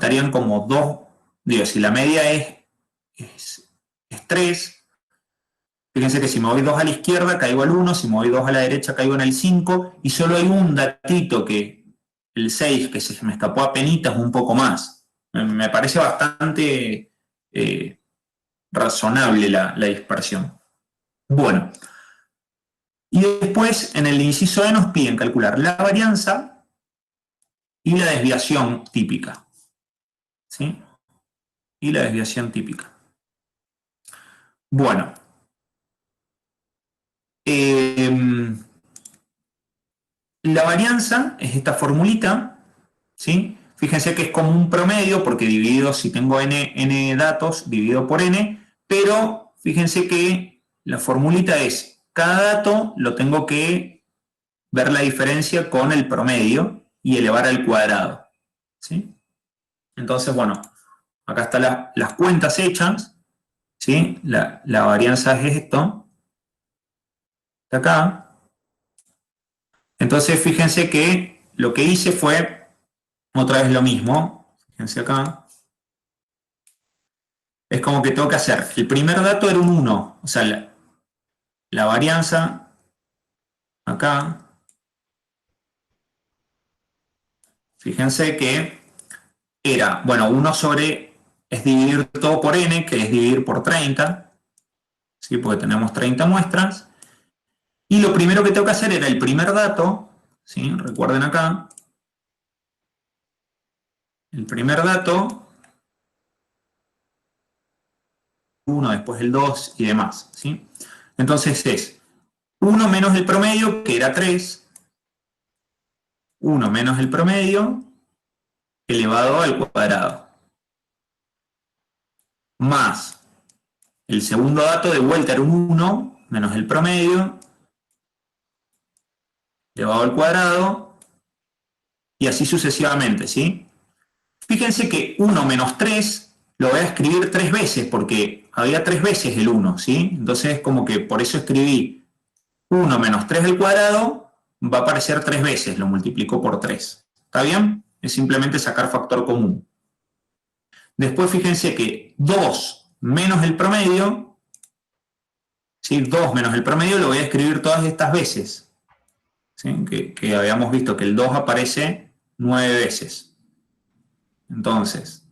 faltarían como 2, digo, si la media es 3, fíjense que si me voy 2 a la izquierda caigo al 1, si me voy 2 a la derecha caigo en el 5, y solo hay un datito que el 6, que se me escapó apenitas un poco más. Me parece bastante razonable la dispersión. Bueno, y después en el inciso E nos piden calcular la varianza y la desviación típica. ¿Sí? Y la desviación típica. Bueno. La varianza es esta formulita, ¿sí? Fíjense que es como un promedio, porque dividido, si tengo n datos, dividido por n, pero fíjense que la formulita es, cada dato lo tengo que ver la diferencia con el promedio y elevar al cuadrado, ¿sí? Entonces, bueno, acá están las cuentas hechas, ¿sí? La varianza es esto, de acá. Entonces, fíjense que lo que hice fue, otra vez lo mismo, fíjense acá, es como que tengo que hacer, el primer dato era un 1, o sea, la varianza, acá, fíjense que era, bueno, 1 sobre, es dividir todo por n, que es dividir por 30, ¿sí? Porque tenemos 30 muestras, y lo primero que tengo que hacer era el primer dato, ¿sí? Recuerden acá, el primer dato, 1, después el 2 y demás, ¿sí? Entonces es 1 menos el promedio, que era 3, 1 menos el promedio, elevado al cuadrado, más el segundo dato de vuelta era un 1, menos el promedio, elevado al cuadrado, y así sucesivamente, ¿sí? Fíjense que 1 menos 3 lo voy a escribir 3 veces, porque había 3 veces el 1, ¿sí? Entonces, como que por eso escribí 1 menos 3 al cuadrado, va a aparecer 3 veces, lo multiplico por 3. ¿Está bien? Es simplemente sacar factor común. Después fíjense que 2 menos el promedio, ¿sí? 2 menos el promedio lo voy a escribir todas estas veces, ¿sí? Que habíamos visto que el 2 aparece 9 veces. Entonces,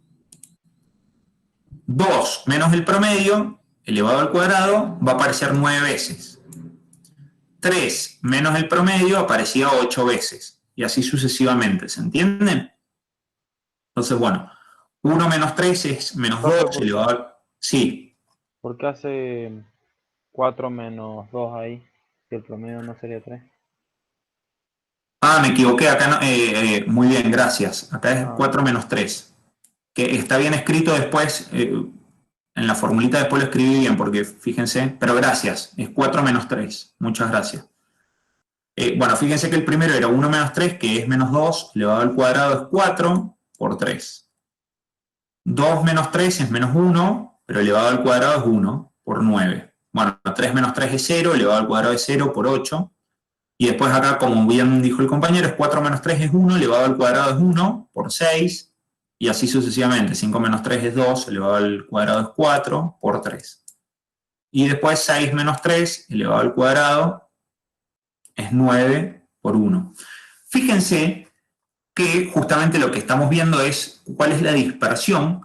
2 menos el promedio, elevado al cuadrado, va a aparecer 9 veces. 3 menos el promedio aparecía 8 veces. Y así sucesivamente, ¿se entienden? Entonces, bueno, 1 menos 3 es menos 2 elevado al... Sí. ¿Por qué hace 4 menos 2 ahí? Si el promedio no sería 3. Ah, me equivoqué, acá no, muy bien, gracias. Acá es 4 menos 3. Que está bien escrito después, en la formulita después lo escribí bien, porque fíjense, pero gracias, es 4 menos 3, muchas gracias. Bueno, fíjense que el primero era 1 menos 3, que es menos 2, elevado al cuadrado es 4 por 3. 2 menos 3 es menos 1, pero elevado al cuadrado es 1 por 9. Bueno, 3 menos 3 es 0, elevado al cuadrado es 0 por 8. Y después acá, como bien dijo el compañero, es 4 menos 3 es 1, elevado al cuadrado es 1 por 6. Y así sucesivamente. 5 menos 3 es 2, elevado al cuadrado es 4 por 3. Y después 6 menos 3, elevado al cuadrado, es 9 por 1. Fíjense que justamente lo que estamos viendo es cuál es la dispersión.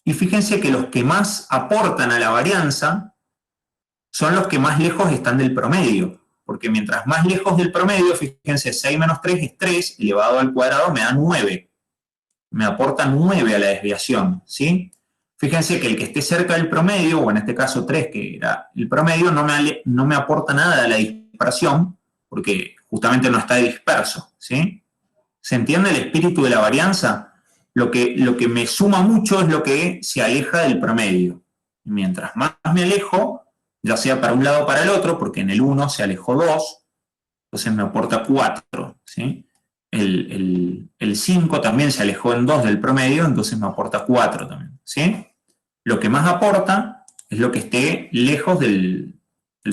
Y fíjense que los que más aportan a la varianza son los que más lejos están del promedio. Porque mientras más lejos del promedio, fíjense, 6 menos 3 es 3, elevado al cuadrado me da 9. Me aporta 9 a la desviación, ¿sí? Fíjense que el que esté cerca del promedio, o en este caso 3, que era el promedio, no me aporta nada a la dispersión, porque justamente no está disperso, ¿sí? ¿Se entiende el espíritu de la varianza? Lo que me suma mucho es lo que se aleja del promedio. Mientras más me alejo, ya sea para un lado o para el otro, porque en el 1 se alejó 2, entonces me aporta 4, ¿sí? El 5 también se alejó en 2 del promedio, entonces me aporta 4 también, ¿sí? Lo que más aporta es lo que esté lejos del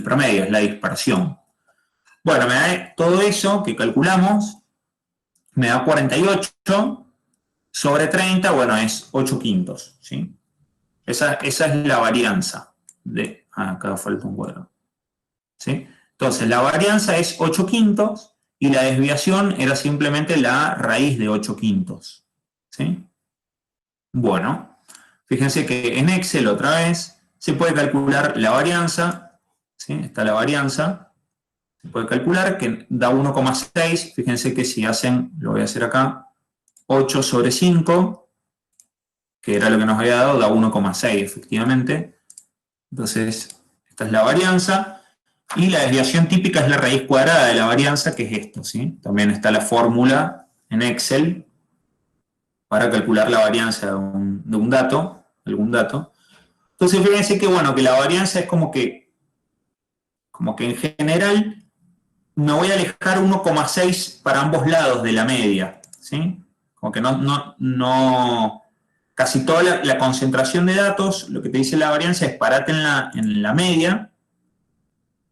promedio, es la dispersión. Bueno, me da todo eso que calculamos, me da 48, sobre 30, bueno, es 8 quintos, ¿sí? Esa es la varianza de... acá falta un cuadro, ¿sí? Entonces, la varianza es 8 quintos y la desviación era simplemente la raíz de 8 quintos, ¿sí? Bueno, fíjense que en Excel otra vez se puede calcular la varianza, ¿sí? Está la varianza, se puede calcular que da 1,6, fíjense que si hacen, lo voy a hacer acá, 8 sobre 5, que era lo que nos había dado, da 1,6 efectivamente. Entonces, esta es la varianza. Y la desviación típica es la raíz cuadrada de la varianza, que es esto, ¿sí? También está la fórmula en Excel para calcular la varianza de un dato, algún dato. Entonces, fíjense que, bueno, que la varianza es como que en general me voy a alejar 1,6 para ambos lados de la media, ¿sí? Como que no casi toda la concentración de datos, lo que te dice la varianza es parate en la media,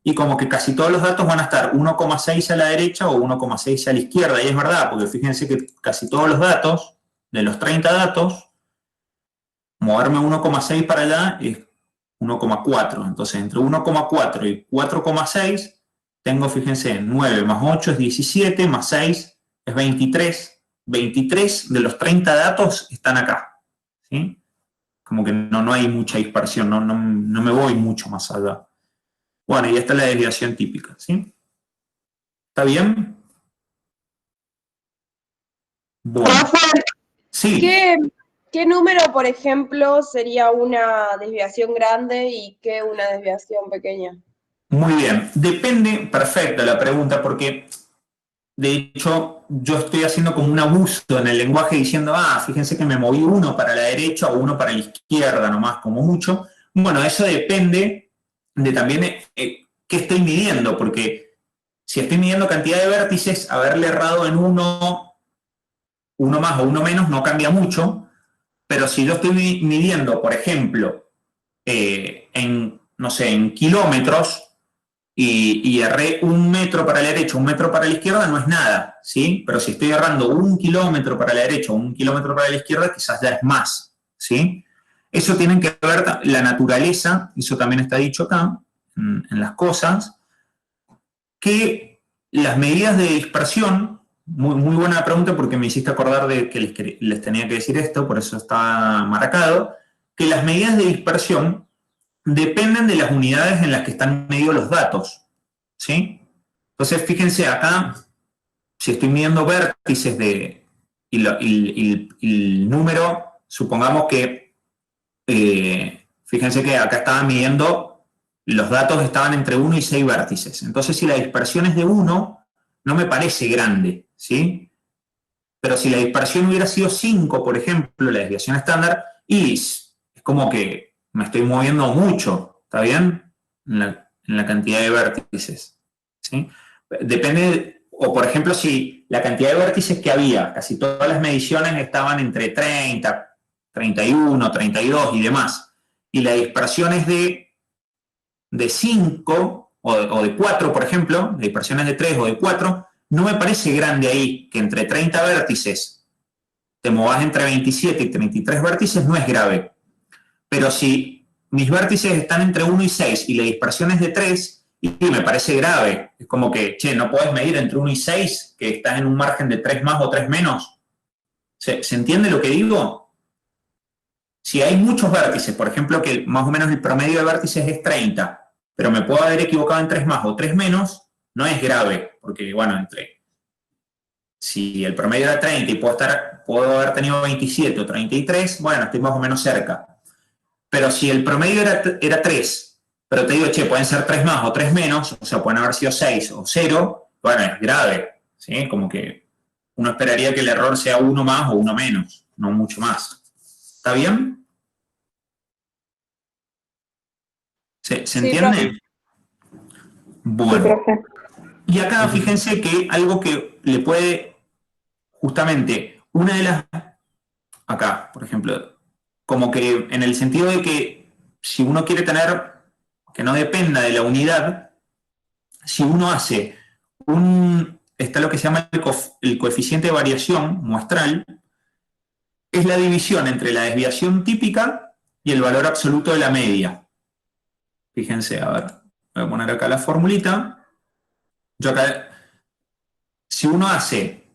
y como que casi todos los datos van a estar 1,6 a la derecha o 1,6 a la izquierda, y es verdad, porque fíjense que casi todos los datos, de los 30 datos, moverme 1,6 para allá es 1,4. Entonces, entre 1,4 y 4,6, tengo, fíjense, 9 más 8 es 17, más 6 es 23. 23 de los 30 datos están acá, ¿sí? Como que no hay mucha dispersión, no me voy mucho más allá. Bueno, y esta es la desviación típica, ¿sí? ¿Está bien? Bueno, Rafael, sí, ¿qué, qué número, por ejemplo, sería una desviación grande y qué una desviación pequeña? muy bien. Depende, perfecta la pregunta, porque de hecho yo estoy haciendo como un abuso en el lenguaje diciendo, fíjense que me moví uno para la derecha o uno para la izquierda nomás, como mucho. Bueno, eso depende de también qué estoy midiendo, porque si estoy midiendo cantidad de vértices, haberle errado en uno más o uno menos no cambia mucho, pero si yo estoy midiendo, por ejemplo, no sé, en kilómetros y erré 1 metro para la derecha, 1 metro para la izquierda, no es nada, ¿sí? Pero si estoy errando 1 kilómetro para la derecha o 1 kilómetro para la izquierda, quizás ya es más, ¿sí? Eso tiene que ver la naturaleza, eso también está dicho acá, en las cosas, que las medidas de dispersión, muy buena pregunta porque me hiciste acordar de que les tenía que decir esto, por eso está marcado, que las medidas de dispersión dependen de las unidades en las que están medidos los datos, ¿sí? Entonces, fíjense acá, si estoy midiendo vértices y el número, supongamos que, fíjense que acá estaba midiendo, los datos estaban entre 1 y 6 vértices. Entonces, si la dispersión es de 1, no me parece grande, ¿sí? Pero si la dispersión hubiera sido 5, por ejemplo, la desviación estándar, y es como que me estoy moviendo mucho, ¿está bien? En la cantidad de vértices, ¿sí? Depende, o por ejemplo, si la cantidad de vértices que había, casi todas las mediciones estaban entre 30, 31, 32 y demás, y la dispersión es de 5 o de 4, por ejemplo, de dispersiones de 3 o de 4, no me parece grande ahí que entre 30 vértices te movas entre 27 y 33 vértices, no es grave. Pero si mis vértices están entre 1 y 6 y la dispersión es de 3, y me parece grave. Es como que, che, no puedes medir entre 1 y 6, que estás en un margen de 3 más o 3 menos. ¿Se entiende lo que digo? Si hay muchos vértices, por ejemplo, que más o menos el promedio de vértices es 30, pero me puedo haber equivocado en 3 más o 3 menos, no es grave, porque, bueno, si el promedio era 30 y puedo haber tenido 27 o 33, bueno, estoy más o menos cerca. Pero si el promedio era 3, pero te digo, che, pueden ser 3 más o 3 menos, o sea, pueden haber sido 6 o 0, bueno, es grave, ¿sí? Como que uno esperaría que el error sea 1 más o 1 menos, no mucho más. ¿Está bien? ¿Se Sí, profe. entiende? Bueno, y acá Sí, sí, sí. fíjense que algo que le puede, justamente, una de las, acá, por ejemplo, como que en el sentido de que si uno quiere tener, que no dependa de la unidad, si uno hace está lo que se llama el coeficiente de variación muestral, es la división entre la desviación típica y el valor absoluto de la media. Fíjense, a ver, voy a poner acá la formulita. Yo acá, si uno hace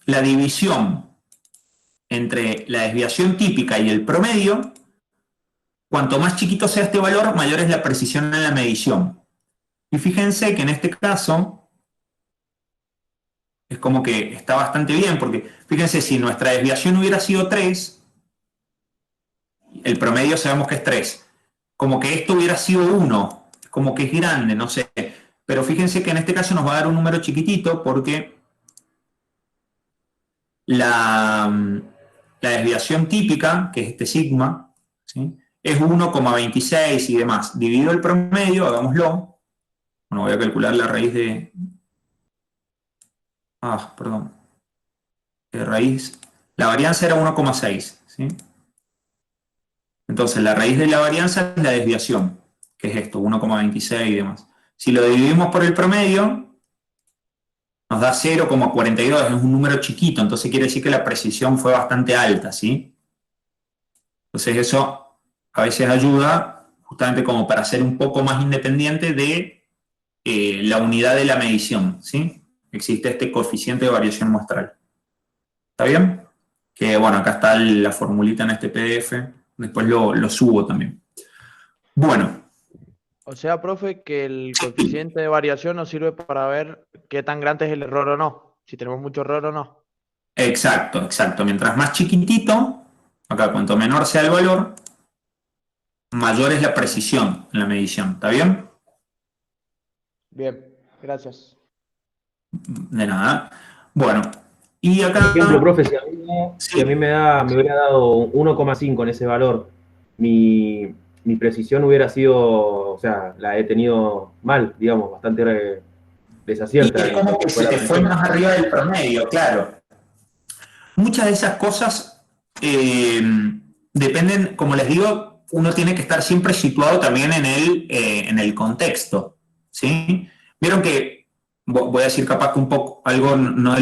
la división entre la desviación típica y el promedio, cuanto más chiquito sea este valor, mayor es la precisión en la medición. Y fíjense que en este caso es como que está bastante bien, porque fíjense, si nuestra desviación hubiera sido 3, el promedio sabemos que es 3. Como que esto hubiera sido 1, como que es grande, no sé. Pero fíjense que en este caso nos va a dar un número chiquitito porque la desviación típica, que es este sigma, ¿sí?, es 1,26 y demás. Dividido el promedio, hagámoslo. Bueno, voy a calcular la raíz de... perdón. De raíz... La varianza era 1,6, ¿sí? Entonces, la raíz de la varianza es la desviación, que es esto, 1,26 y demás. Si lo dividimos por el promedio, nos da 0,42, es un número chiquito, entonces quiere decir que la precisión fue bastante alta, ¿sí? Entonces eso a veces ayuda justamente como para ser un poco más independiente de la unidad de la medición, ¿sí? Existe este coeficiente de variación muestral. ¿Está bien? Que bueno, acá está la formulita en este PDF, después lo subo también. Bueno. O sea, profe, que el coeficiente de variación nos sirve para ver qué tan grande es el error o no, si tenemos mucho error o no. Exacto, exacto. Mientras más chiquitito, acá cuanto menor sea el valor, mayor es la precisión en la medición. ¿Está bien? Bien, gracias. De nada. Bueno, y acá... Por ejemplo, profe, si a mí me hubiera dado 1,5 en ese valor, mi precisión hubiera sido, o sea, la he tenido mal, digamos, bastante desacierta. Y es como que se te fue más arriba del promedio, claro. Muchas de esas cosas dependen, como les digo, uno tiene que estar siempre situado también en el contexto, ¿sí? Vieron que, voy a decir capaz que un poco, algo, no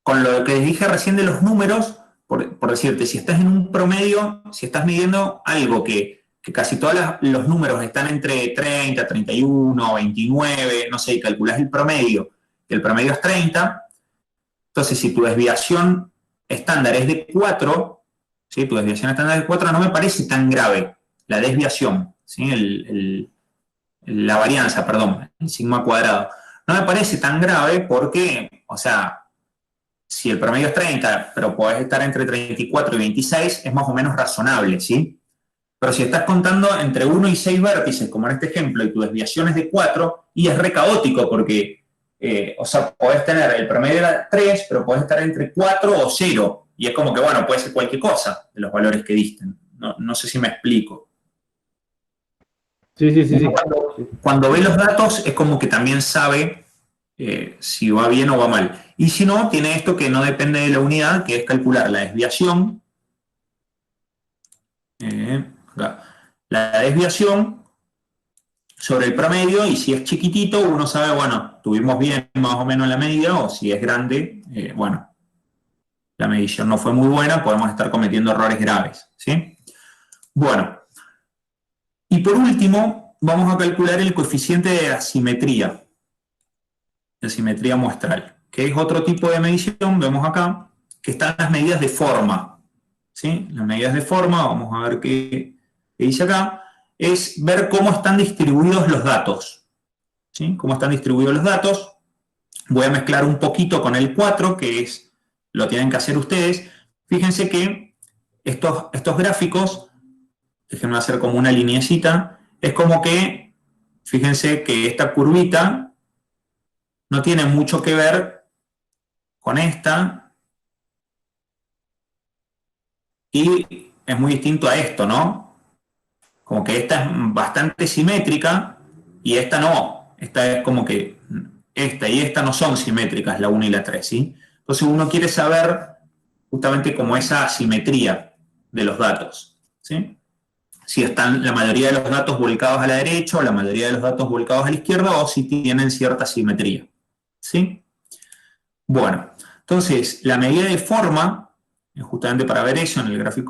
con lo que les dije recién de los números, por decirte, si estás en un promedio, si estás midiendo algo que casi todos los números están entre 30, 31, 29, no sé, y calculás el promedio, y el promedio es 30, entonces si tu desviación estándar es de 4, ¿sí?, tu desviación estándar es de 4, no me parece tan grave la desviación, ¿sí?, la varianza, perdón, el sigma cuadrado. No me parece tan grave porque, o sea, si el promedio es 30, pero podés estar entre 34 y 26, es más o menos razonable, ¿sí? Pero si estás contando entre 1 y 6 vértices, como en este ejemplo, y tu desviación es de 4, y es re caótico porque, o sea, podés tener, el promedio era 3, pero podés estar entre 4 o 0, y es como que, bueno, puede ser cualquier cosa de los valores que disten. No sé si me explico. Sí. Cuando ve los datos, es como que también sabe si va bien o va mal. Y si no, tiene esto que no depende de la unidad, que es calcular la desviación. La desviación sobre el promedio, y si es chiquitito, uno sabe, bueno, tuvimos bien más o menos la medida, o si es grande, bueno, la medición no fue muy buena, podemos estar cometiendo errores graves, ¿sí? Bueno, y por último, vamos a calcular el coeficiente de asimetría muestral, que es otro tipo de medición. Vemos acá que están las medidas de forma, ¿sí? Las medidas de forma, vamos a ver qué dice acá, es ver cómo están distribuidos los datos, ¿sí? Cómo están distribuidos los datos. Voy a mezclar un poquito con el 4, que lo tienen que hacer ustedes. Fíjense que estos gráficos, déjenme hacer como una lineecita, es como que, fíjense que esta curvita no tiene mucho que ver con esta, y es muy distinto a esto, ¿no? Como que esta es bastante simétrica y esta no. Esta es como que esta y esta no son simétricas, la 1 y la 3, ¿sí? Entonces uno quiere saber justamente como esa asimetría de los datos, ¿sí? Si están la mayoría de los datos volcados a la derecha o la mayoría de los datos volcados a la izquierda, o si tienen cierta simetría, ¿sí? Bueno, entonces la medida de forma justamente para ver eso en el gráfico